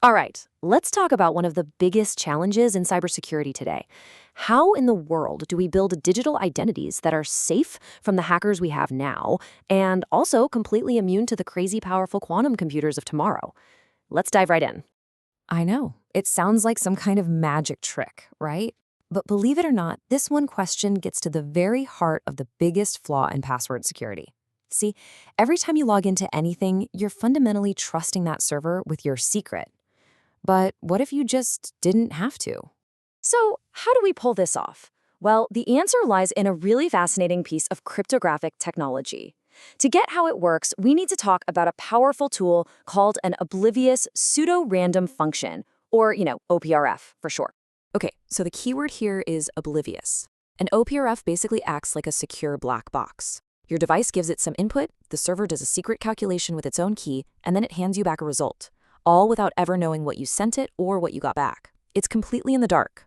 All right, let's talk about one of the biggest challenges in cybersecurity today. How in the world do we build digital identities that are safe from the hackers we have now and also completely immune to the crazy powerful quantum computers of tomorrow? Let's dive right in. I know. It sounds like some kind of magic trick, right? But believe it or not, this one question gets to the very heart of the biggest flaw in password security. See, every time you log into anything, you're fundamentally trusting that server with your secret. But what if you just didn't have to? So, how do we pull this off? Well, the answer lies in a really fascinating piece of cryptographic technology. To get how it works, we need to talk about a powerful tool called an oblivious pseudo-random function, or, OPRF for short. Okay, so the keyword here is oblivious. An OPRF basically acts like a secure black box. Your device gives it some input, the server does a secret calculation with its own key, and then it hands you back a result, all without ever knowing what you sent it or what you got back. It's completely in the dark.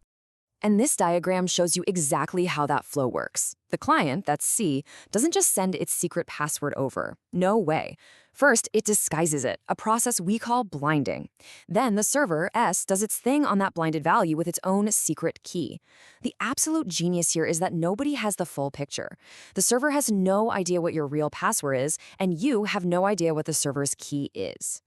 And this diagram shows you exactly how that flow works. The client, that's C, doesn't just send its secret password over. No way. First, it disguises it, a process we call blinding. Then the server, S, does its thing on that blinded value with its own secret key. The absolute genius here is that nobody has the full picture. The server has no idea what your real password is, and you have no idea what the server's key is.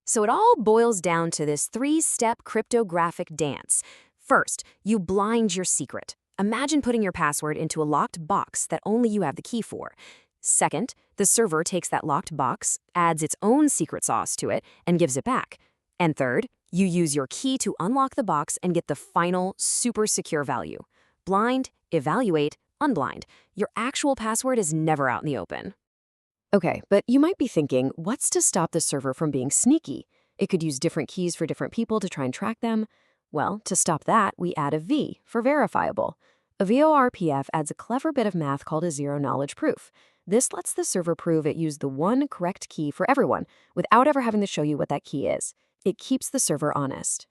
So it all boils down to this three-step cryptographic dance. First, you blind your secret. Imagine putting your password into a locked box that only you have the key for. Second, the server takes that locked box, adds its own secret sauce to it, and gives it back. And third, you use your key to unlock the box and get the final, super secure value. Blind, evaluate, unblind. Your actual password is never out in the open. Okay, but you might be thinking, what's to stop the server from being sneaky? It could use different keys for different people to try and track them. Well, to stop that, we add a V for verifiable. A VORPF adds a clever bit of math called a zero-knowledge proof. This lets the server prove it used the one correct key for everyone without ever having to show you what that key is. It keeps the server honest.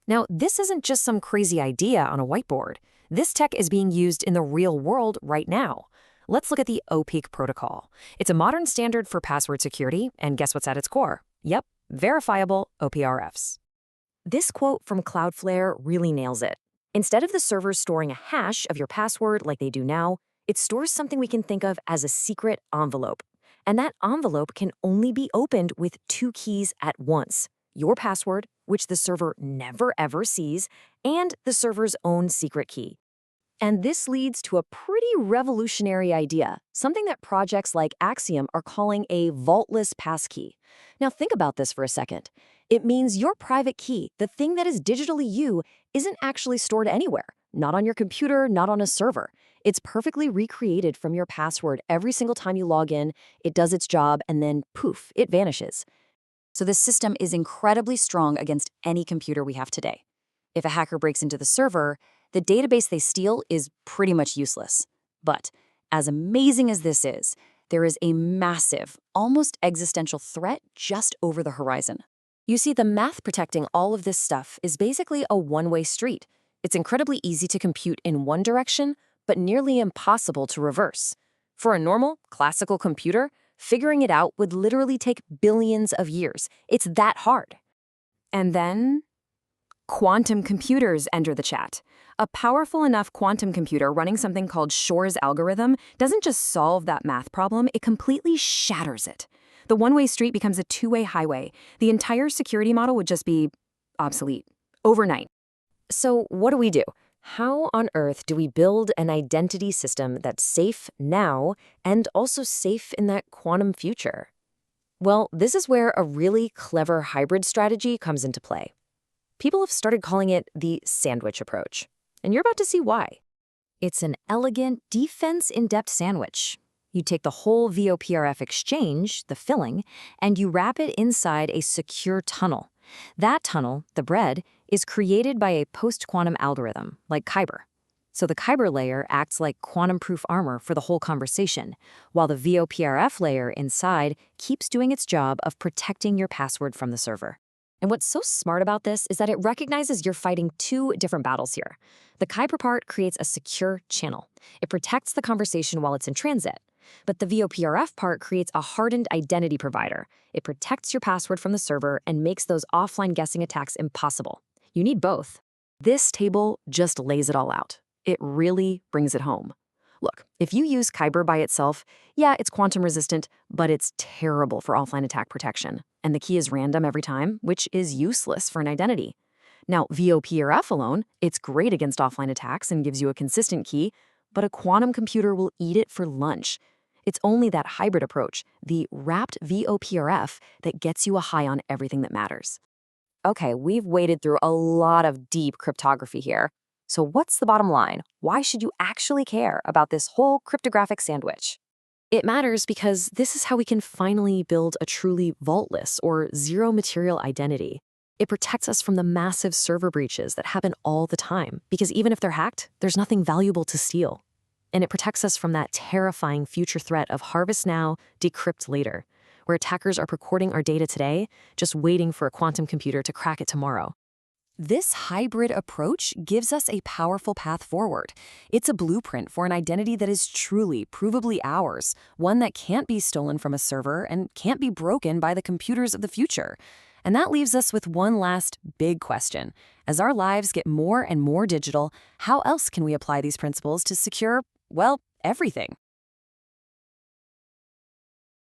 Now, this isn't just some crazy idea on a whiteboard. This tech is being used in the real world right now. Let's look at the OPEAK protocol. It's a modern standard for password security, and guess what's at its core? Yep, verifiable OPRFs. This quote from Cloudflare really nails it. Instead of the server storing a hash of your password like they do now, it stores something we can think of as a secret envelope. And that envelope can only be opened with two keys at once: your password, which the server never ever sees, and the server's own secret key. And this leads to a pretty revolutionary idea, something that projects like Axiom are calling a vaultless passkey. Now think about this for a second. It means your private key, the thing that is digitally you, isn't actually stored anywhere. Not on your computer, not on a server. It's perfectly recreated from your password every single time you log in. It does its job, and then poof, it vanishes. So this system is incredibly strong against any computer we have today. If a hacker breaks into the server, the database they steal is pretty much useless. But as amazing as this is, there is a massive, almost existential threat just over the horizon. You see, the math protecting all of this stuff is basically a one-way street. It's incredibly easy to compute in one direction, but nearly impossible to reverse. For a normal, classical computer, figuring it out would literally take billions of years. It's that hard. And then quantum computers enter the chat. A powerful enough quantum computer running something called Shor's algorithm doesn't just solve that math problem, it completely shatters it. The one-way street becomes a two-way highway. The entire security model would just be obsolete overnight. So what do we do? How on earth do we build an identity system that's safe now and also safe in that quantum future? Well, this is where a really clever hybrid strategy comes into play. People have started calling it the sandwich approach, and you're about to see why. It's an elegant defense-in-depth sandwich. You take the whole VOPRF exchange, the filling, and you wrap it inside a secure tunnel. That tunnel, the bread, is created by a post-quantum algorithm, like Kyber. So the Kyber layer acts like quantum-proof armor for the whole conversation, while the VOPRF layer inside keeps doing its job of protecting your password from the server. And what's so smart about this is that it recognizes you're fighting two different battles here. The Kyber part creates a secure channel. It protects the conversation while it's in transit. But the VOPRF part creates a hardened identity provider. It protects your password from the server and makes those offline guessing attacks impossible. You need both. This table just lays it all out. It really brings it home. Look, if you use Kyber by itself, yeah, it's quantum resistant, but it's terrible for offline attack protection. And the key is random every time, which is useless for an identity. Now, VOPRF alone, it's great against offline attacks and gives you a consistent key, but a quantum computer will eat it for lunch. It's only that hybrid approach, the wrapped VOPRF, that gets you a high on everything that matters. Okay, we've waded through a lot of deep cryptography here. So what's the bottom line? Why should you actually care about this whole cryptographic sandwich? It matters because this is how we can finally build a truly vaultless or zero material identity. It protects us from the massive server breaches that happen all the time, because even if they're hacked, there's nothing valuable to steal. And it protects us from that terrifying future threat of harvest now, decrypt later, where attackers are recording our data today, just waiting for a quantum computer to crack it tomorrow. This hybrid approach gives us a powerful path forward. It's a blueprint for an identity that is truly, provably ours, one that can't be stolen from a server and can't be broken by the computers of the future. And that leaves us with one last big question. As our lives get more and more digital, how else can we apply these principles to secure, well, everything?